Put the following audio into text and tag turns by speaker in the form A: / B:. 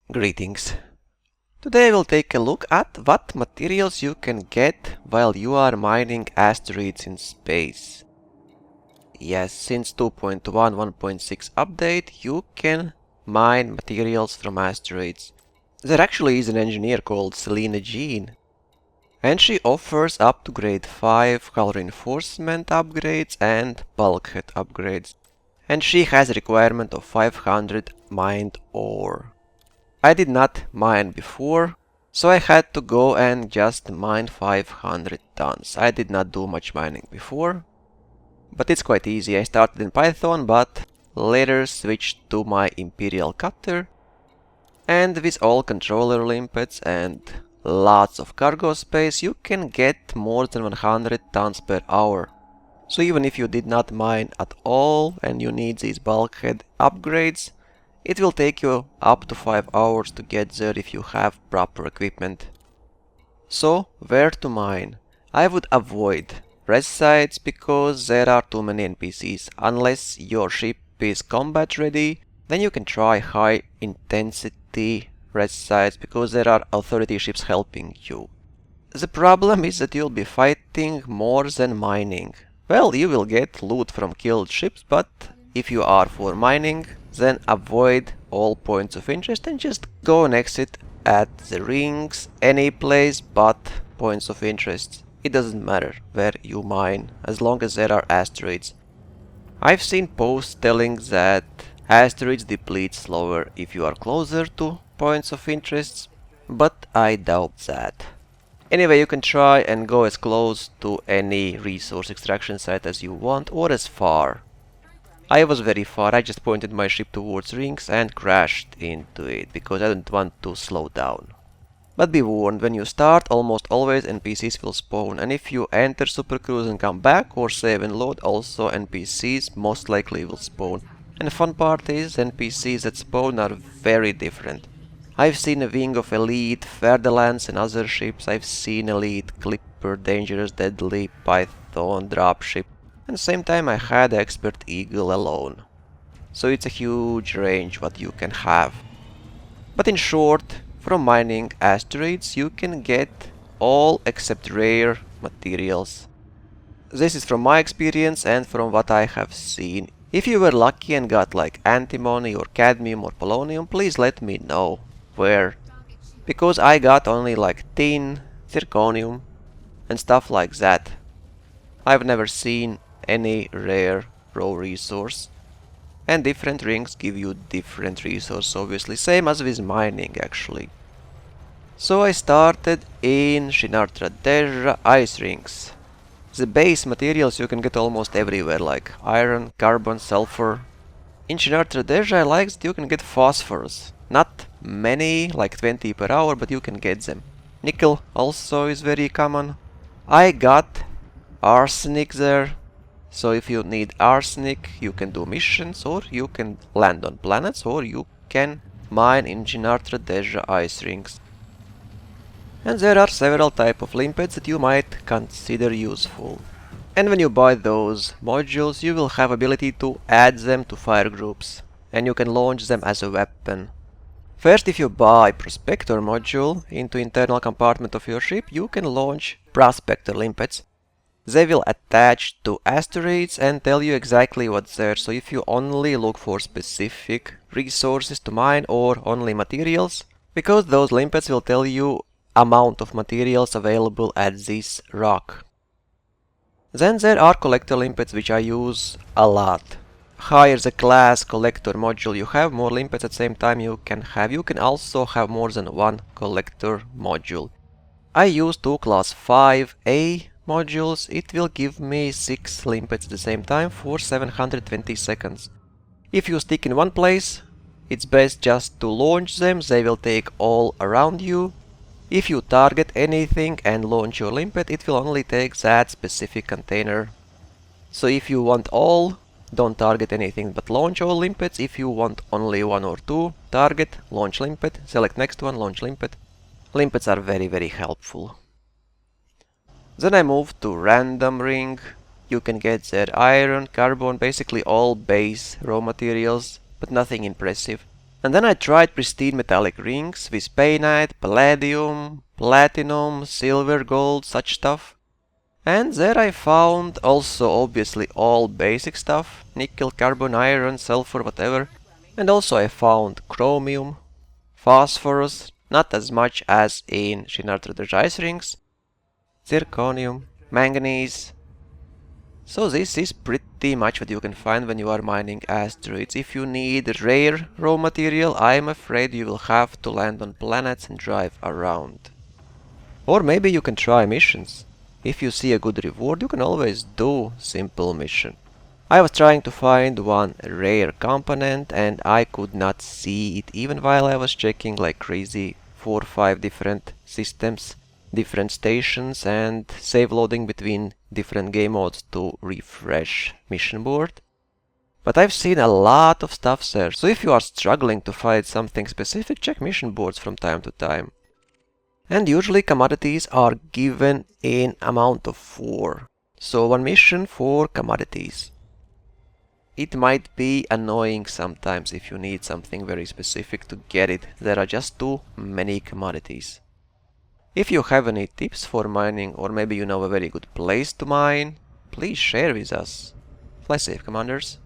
A: Greetings. Today we'll take a look at what materials you can get while you are mining asteroids in space. Yes, since 2.1 1.6 update you can mine materials from asteroids. There actually is an engineer called Selena Jean, and she offers up to grade 5 hull reinforcement upgrades and bulkhead upgrades. And she has a requirement of 500 mined ore. I did not mine before, so I had to go and just mine 500 tons. I did not do much mining before, but it's quite easy. I started in Python, but later switched to my Imperial cutter, and with all controller limpets and lots of cargo space, you can get more than 100 tons per hour. So even if you did not mine at all and you need these bulkhead upgrades, it will take you up to 5 hours to get there if you have proper equipment. So, where to mine? I would avoid rest sites because there are too many NPCs. Unless your ship is combat ready, then you can try high intensity rest sites because there are authority ships helping you. The problem is that you'll be fighting more than mining. Well, you will get loot from killed ships, but if you are for mining, then avoid all points of interest and just go and exit at the rings, any place but points of interest. It doesn't matter where you mine, as long as there are asteroids. I've seen posts telling that asteroids deplete slower if you are closer to points of interest, but I doubt that. Anyway, you can try and go as close to any resource extraction site as you want, or as far. I was very far. I just pointed my ship towards rings and crashed into it, because I didn't want to slow down. But be warned, when you start, almost always NPCs will spawn, and if you enter Supercruise and come back, or save and load, also NPCs most likely will spawn. And the fun part is, NPCs that spawn are very different. I've seen a wing of elite Ferdinands and other ships. I've seen elite Clipper, dangerous, deadly, Python, dropship. At the same time I had expert eagle alone. So it's a huge range what you can have. But in short, from mining asteroids you can get all except rare materials. This is from my experience and from what I have seen. If you were lucky and got like antimony or cadmium or polonium, please let me know where, because I got only like tin, zirconium and stuff like that. I've never seen any rare raw resource, and different rings give you different resource, obviously, same as with mining actually. So I started in Shinartra Terra ice rings. The base materials you can get almost everywhere, like iron, carbon, sulfur. In Shinartra Terra I like that you can get phosphorus. Not many, like 20 per hour, but you can get them. Nickel also is very common. I got arsenic there, so if you need arsenic you can do missions, or you can land on planets, or you can mine in Shinartra Terra ice rings. And there are several types of limpets that you might consider useful. And when you buy those modules you will have ability to add them to fire groups, and you can launch them as a weapon. First, if you buy Prospector module into internal compartment of your ship, you can launch Prospector limpets. They will attach to asteroids and tell you exactly what's there, so if you only look for specific resources to mine or only materials, because those limpets will tell you amount of materials available at this rock. Then there are collector limpets, which I use a lot. Higher the class collector module you have, more limpets at the same time you can have. You can also have more than one collector module. I use two class 5A modules. It will give me 6 limpets at the same time for 720 seconds. If you stick in one place, it's best just to launch them, they will take all around you. If you target anything and launch your limpet, it will only take that specific container. So if you want all, don't target anything but launch all limpets. If you want only one or two, target, launch limpet, select next one, launch limpet. Limpets are very helpful. Then I moved to random ring. You can get there iron, carbon, basically all base raw materials, but nothing impressive. And then I tried pristine metallic rings with painite, palladium, platinum, silver, gold, such stuff. And there I found also obviously all basic stuff, nickel, carbon, iron, sulfur, whatever. And also I found chromium, phosphorus, not as much as in Shinartruder's ice rings, zirconium, manganese. So this is pretty much what you can find when you are mining asteroids. If you need rare raw material, I'm afraid you will have to land on planets and drive around. Or maybe you can try missions. If you see a good reward, you can always do simple mission. I was trying to find one rare component and I could not see it even while I was checking like crazy 4 or 5 different systems, different stations, and save loading between different game modes to refresh mission board. But I've seen a lot of stuff there, so if you are struggling to find something specific, check mission boards from time to time. And usually commodities are given in amount of 4. So 1 mission, 4 commodities. It might be annoying sometimes if you need something very specific to get it. There are just too many commodities. If you have any tips for mining, or maybe you know a very good place to mine, please share with us. Fly safe, commanders.